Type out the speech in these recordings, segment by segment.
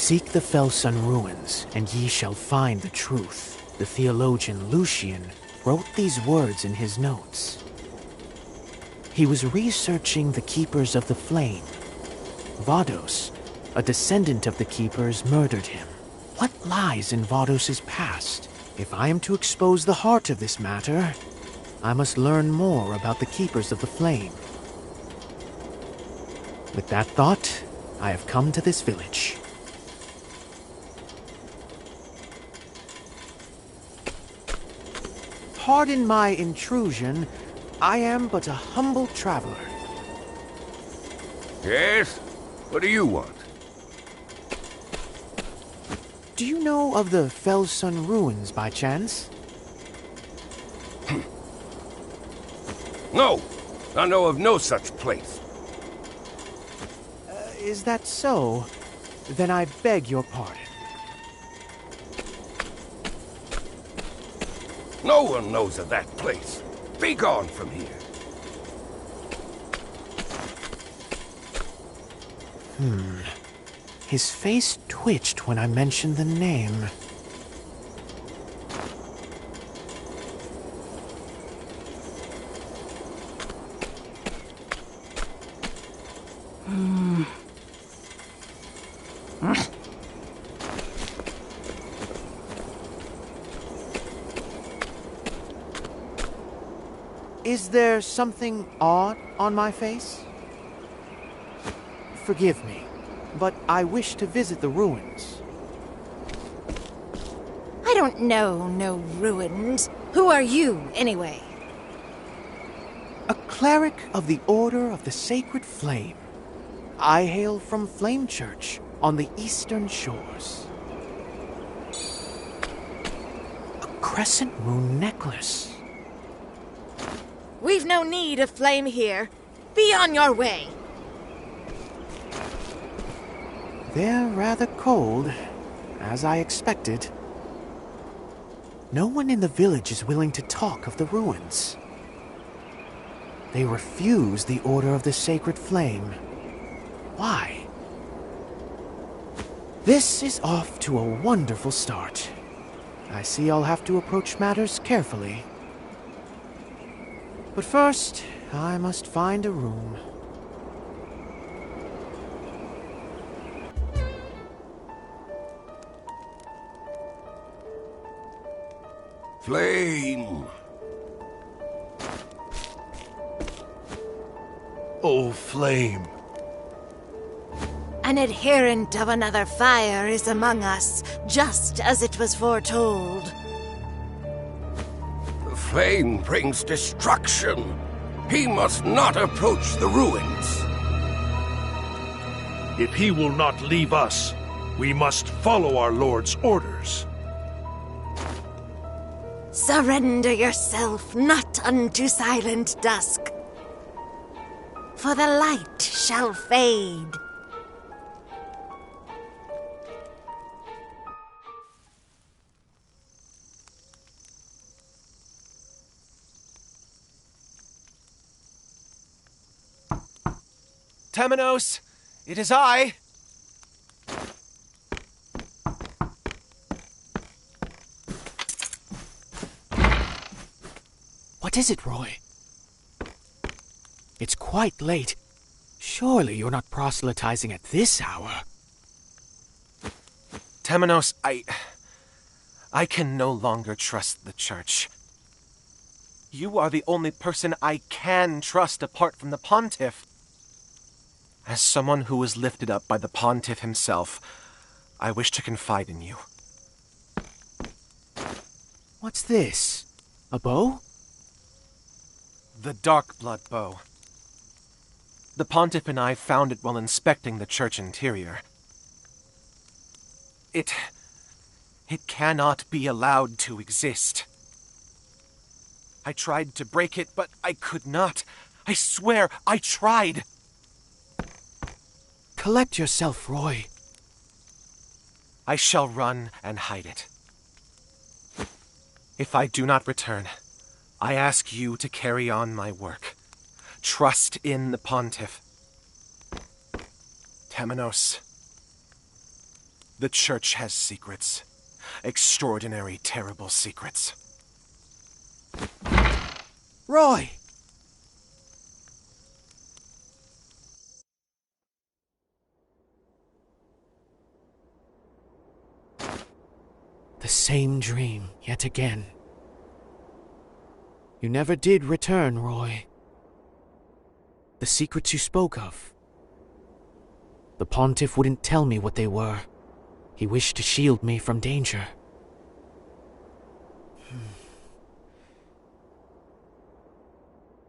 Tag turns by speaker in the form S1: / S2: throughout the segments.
S1: Seek the Felsun ruins, and ye shall find the truth. The theologian Lucian wrote these words in his notes. He was researching the Keepers of the Flame. Vados, a descendant of the Keepers, murdered him. What lies in Vados's past? If I am to expose the heart of this matter, I must learn more about the Keepers of the Flame. With that thought, I have come to this village. Pardon my intrusion. I am but a humble traveler.
S2: Yes? What do you want?
S1: Do you know of the Felsun ruins by chance?
S2: No! I know of no such place.
S1: Is that so? Then I beg your pardon.
S2: No one knows of that place. Be gone from here.
S1: His face twitched when I mentioned the name. Is there something odd on my face? Forgive me, but I wish to visit the ruins.
S3: I don't know no ruins. Who are you, anyway?
S1: A cleric of the Order of the Sacred Flame. I hail from Flame Church on the eastern shores. A crescent moon necklace.
S3: We've no need of flame here. Be on your way.
S1: They're rather cold, as I expected. No one in the village is willing to talk of the ruins. They refuse the Order of the Sacred Flame. Why? This is off to a wonderful start. I see I'll have to approach matters carefully. But first, I must find a room.
S2: Flame!
S4: Oh, Flame.
S3: An adherent of another fire is among us, just as it was foretold.
S2: The flame brings destruction. He must not approach the ruins.
S4: If he will not leave us, we must follow our Lord's orders.
S3: Surrender yourself not unto silent dusk, for the light shall fade.
S5: Temenos, it is I.
S1: What is it, Roy? It's quite late. Surely you're not proselytizing at this hour.
S5: Temenos, I can no longer trust the Church. You are the only person I can trust apart from the Pontiff. As someone who was lifted up by the Pontiff himself, I wish to confide in you.
S1: What's this? A bow?
S5: The Darkblood Bow. The Pontiff and I found it while inspecting the church interior. It cannot be allowed to exist. I tried to break it, but I could not. I swear, I tried.
S1: Collect yourself, Roy.
S5: I shall run and hide it. If I do not return, I ask you to carry on my work. Trust in the Pontiff. Temenos. The Church has secrets. Extraordinary, terrible secrets.
S1: Roy! The same dream, yet again. You never did return, Roy. The secrets you spoke of. The Pontiff wouldn't tell me what they were. He wished to shield me from danger.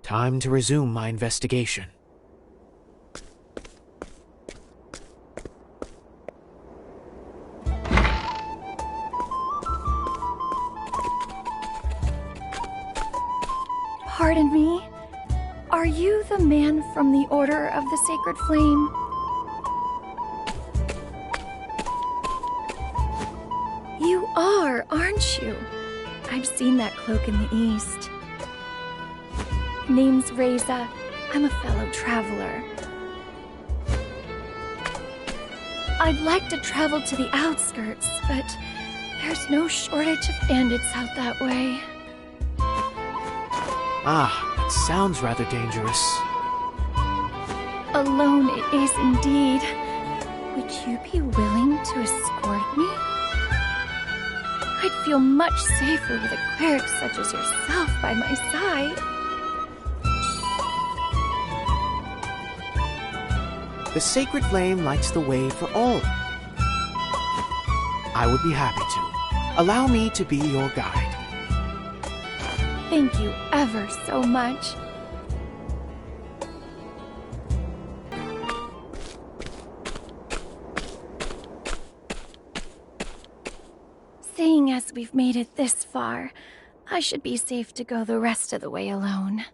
S1: Time to resume my investigation.
S6: Pardon me? Are you the man from the Order of the Sacred Flame? You are, aren't you? I've seen that cloak in the east. Name's Reza. I'm a fellow traveler. I'd like to travel to the outskirts, but there's no shortage of bandits out that way.
S1: Ah, that sounds rather dangerous.
S6: Alone it is indeed. Would you be willing to escort me? I'd feel much safer with a cleric such as yourself by my side.
S1: The Sacred Flame lights the way for all. I would be happy to. Allow me to be your guide.
S6: Thank you ever so much. Seeing as we've made it this far, I should be safe to go the rest of the way alone.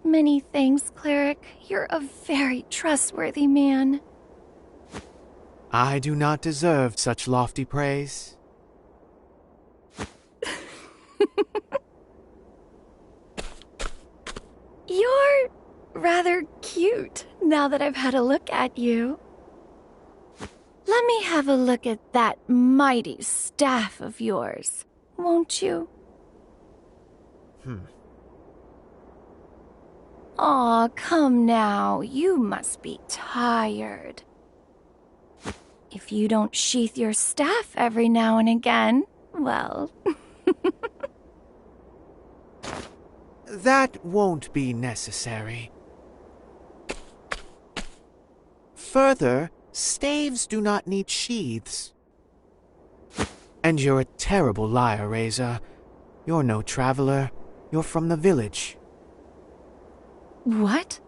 S6: Many thanks, Cleric. You're a very trustworthy man.
S1: I do not deserve such lofty praise.
S6: You're rather cute, now that I've had a look at you. Let me have a look at that mighty staff of yours, won't you? Aw, come now, you must be tired. If you don't sheath your staff every now and again, well...
S1: That won't be necessary. Further, staves do not need sheaths. And you're a terrible liar, Reza. You're no traveler. You're from the village.
S6: What?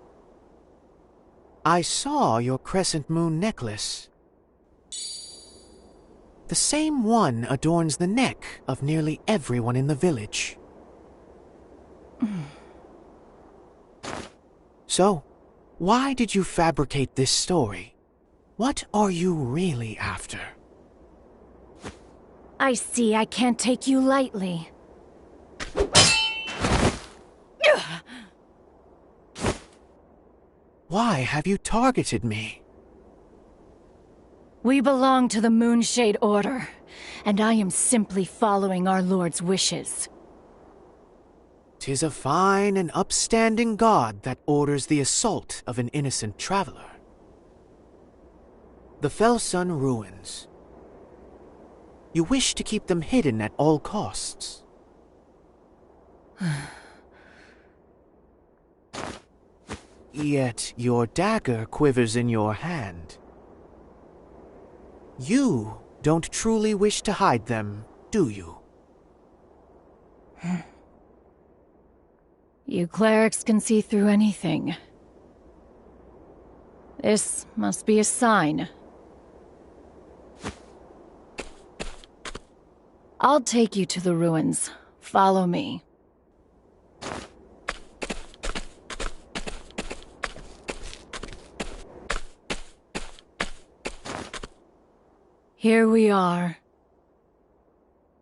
S1: I saw your crescent moon necklace. The same one adorns the neck of nearly everyone in the village. So, why did you fabricate this story? What are you really after?
S6: I see I can't take you lightly.
S1: Why have you targeted me?
S6: We belong to the Moonshade Order, and I am simply following our Lord's wishes.
S1: 'Tis a fine and upstanding god that orders the assault of an innocent traveler. The Felsun ruins. You wish to keep them hidden at all costs. Yet your dagger quivers in your hand. You don't truly wish to hide them, do you?
S6: You clerics can see through anything. This must be a sign. I'll take you to the ruins. Follow me. Here we are.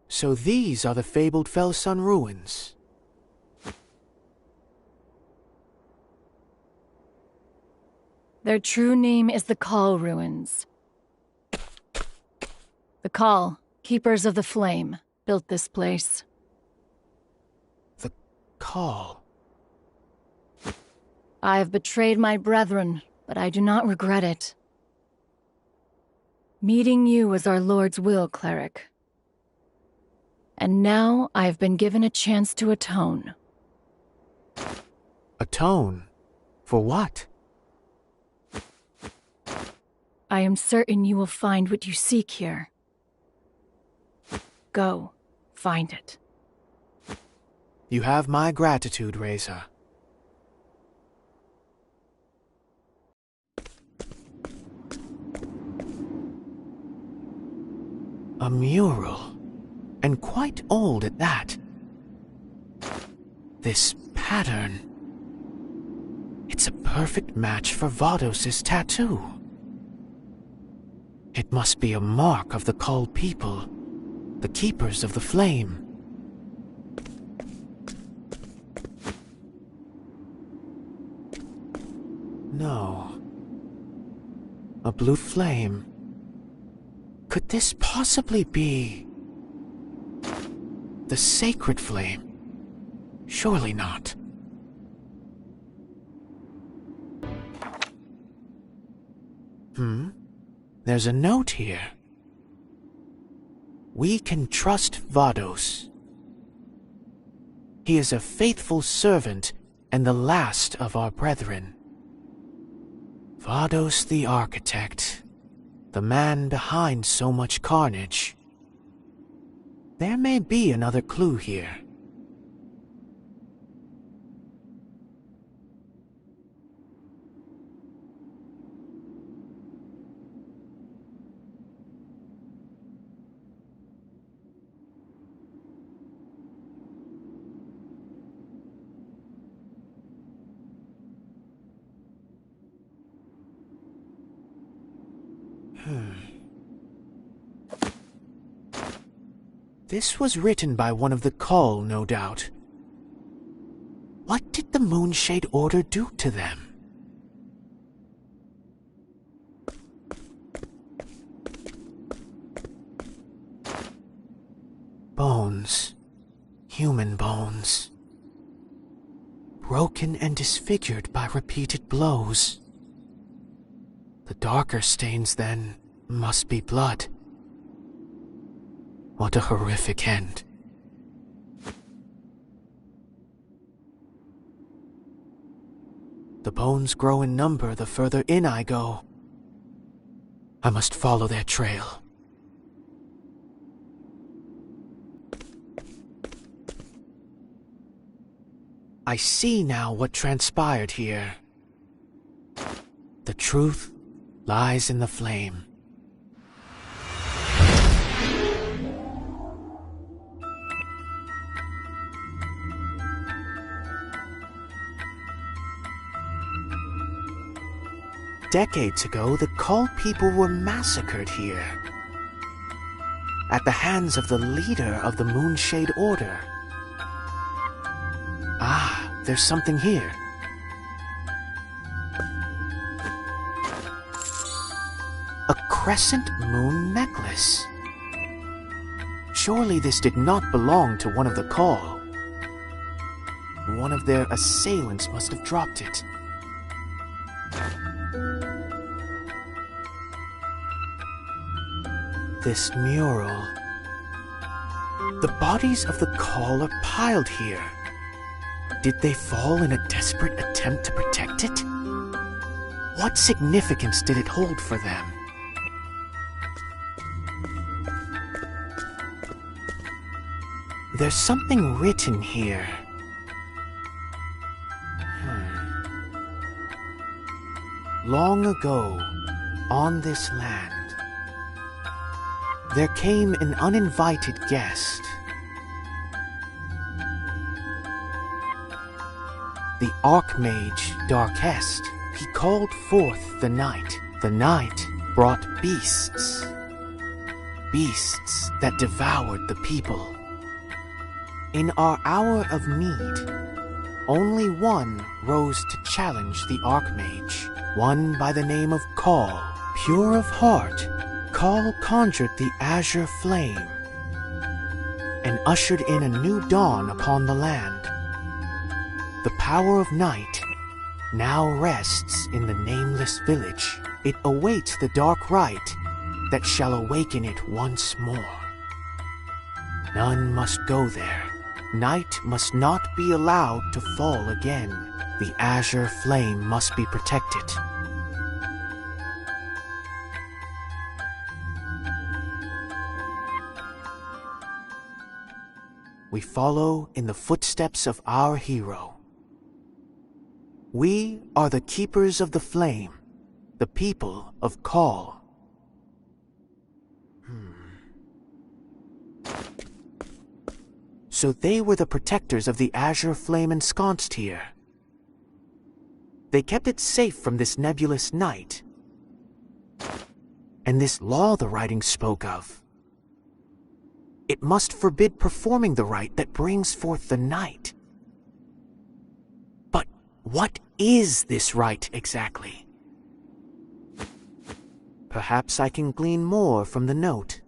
S1: So these are the fabled Felsun ruins.
S6: Their true name is the Call Ruins. Call, Keepers of the Flame, built this place.
S1: The Call.
S6: I have betrayed my brethren, but I do not regret it. Meeting you was our Lord's will, Cleric. And now I have been given a chance to atone.
S1: Atone? For what?
S6: I am certain you will find what you seek here. Go, find it.
S1: You have my gratitude, Reza. A mural, and quite old at that. This pattern. It's a perfect match for Vados's tattoo. It must be a mark of the Cull people, the Keepers of the Flame. No. A blue flame. Could this possibly be the sacred flame? Surely not. There's a note here. We can trust Vados. He is a faithful servant and the last of our brethren. Vados the Architect, the man behind so much carnage. There may be another clue here. This was written by one of the Cull, no doubt. What did the Moonshade Order do to them? Bones. Human bones. Broken and disfigured by repeated blows. The darker stains, then, must be blood. What a horrific end. The bones grow in number the further in I go. I must follow their trail. I see now what transpired here. The truth lies in the flame. Decades ago, the Cull people were massacred here. At the hands of the leader of the Moonshade Order. Ah, there's something here. A crescent moon necklace. Surely this did not belong to one of the Cull. One of their assailants must have dropped it. This mural. The bodies of the Cull are piled here. Did they fall in a desperate attempt to protect it? What significance did it hold for them? There's something written here. Long ago, on this land, there came an uninvited guest. The Archmage Darkest. He called forth the night. The night brought beasts. Beasts that devoured the people. In our hour of need, only one rose to challenge the Archmage. One by the name of Call, pure of heart, Call conjured the azure flame and ushered in a new dawn upon the land. The power of night now rests in the nameless village. It awaits the dark rite that shall awaken it once more. None must go there. Night must not be allowed to fall again. The azure flame must be protected. We follow in the footsteps of our hero. We are the keepers of the flame, the people of Call. So they were the protectors of the azure flame ensconced here. They kept it safe from this nebulous night. And this law the writing spoke of. It must forbid performing the rite that brings forth the night. But what is this rite exactly? Perhaps I can glean more from the note.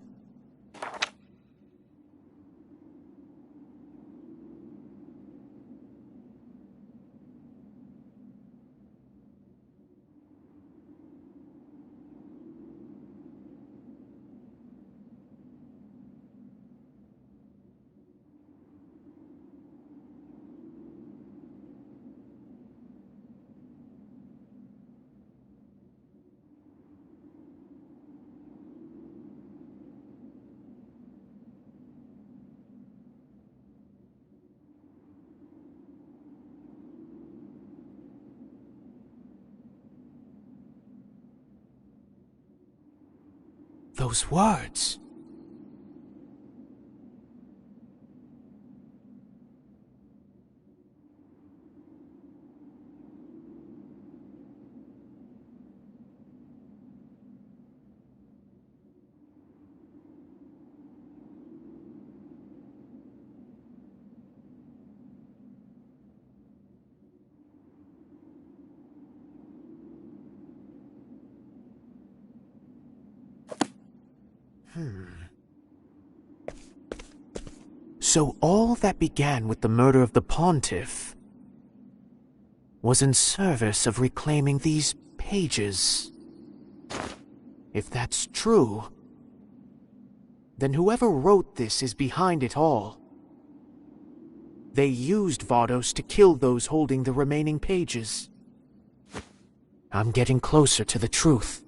S1: Those words. So all that began with the murder of the Pontiff was in service of reclaiming these pages. If that's true, then whoever wrote this is behind it all. They used Vados to kill those holding the remaining pages. I'm getting closer to the truth.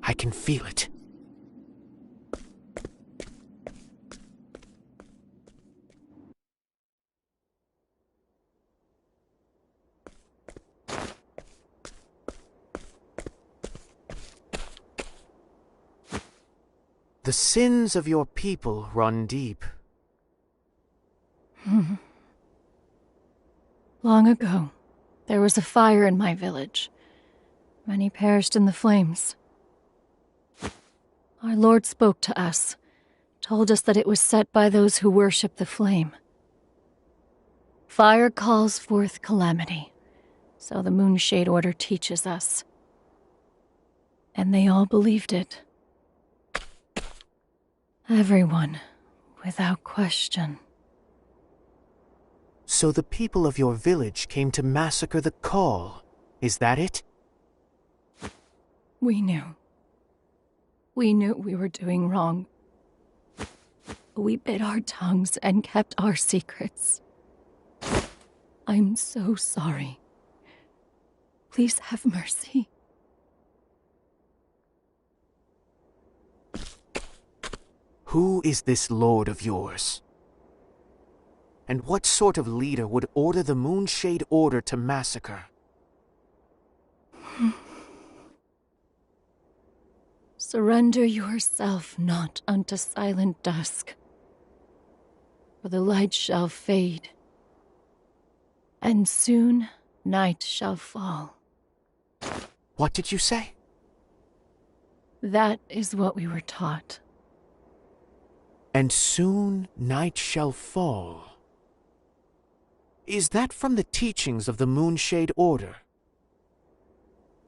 S1: I can feel it. The sins of your people run deep.
S6: Long ago, there was a fire in my village. Many perished in the flames. Our Lord spoke to us, told us that it was set by those who worship the flame. Fire calls forth calamity, so the Moonshade Order teaches us. And they all believed it. Everyone, without question.
S1: So the people of your village came to massacre the Call, is that it?
S6: We knew. We knew we were doing wrong. We bit our tongues and kept our secrets. I'm so sorry. Please have mercy.
S1: Who is this lord of yours? And what sort of leader would order the Moonshade Order to massacre?
S6: Surrender yourself not unto silent dusk, for the light shall fade, and soon night shall fall.
S1: What did you say?
S6: That is what we were taught.
S1: And soon night shall fall. Is that from the teachings of the Moonshade Order?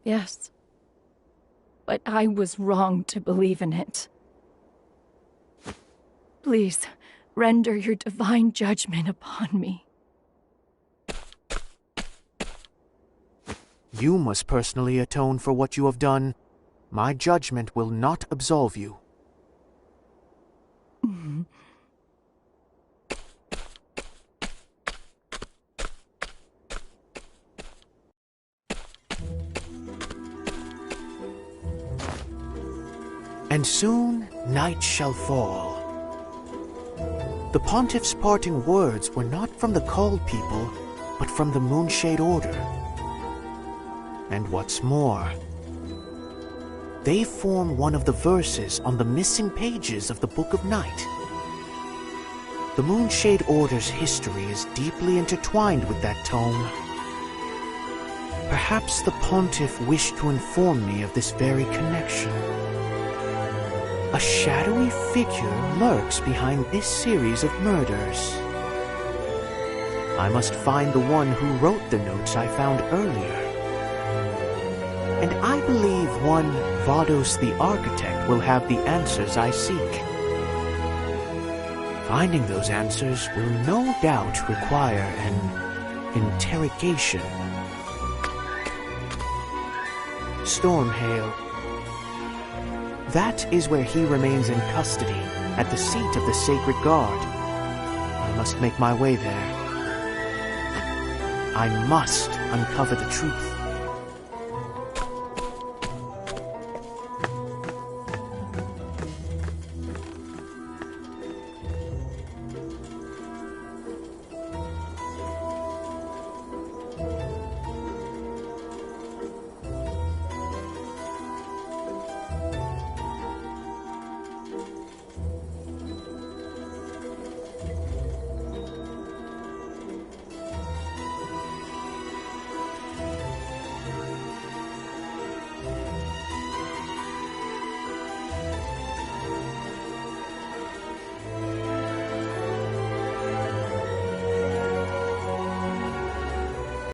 S6: Yes. but I was wrong to believe in it. Please, render your divine judgment upon me.
S1: You must personally atone for what you have done. My judgment will not absolve you. And soon night shall fall. The Pontiff's parting words were not from the Called People, but from the Moonshade Order. And what's more, they form one of the verses on the missing pages of the Book of Night. The Moonshade Order's history is deeply intertwined with that tome. Perhaps the Pontiff wished to inform me of this very connection. A shadowy figure lurks behind this series of murders. I must find the one who wrote the notes I found earlier. And I believe one Vados the Architect will have the answers I seek. Finding those answers will no doubt require an interrogation. Stormhail. That is where he remains in custody, at the seat of the Sacred Guard. I must make my way there. I must uncover the truth.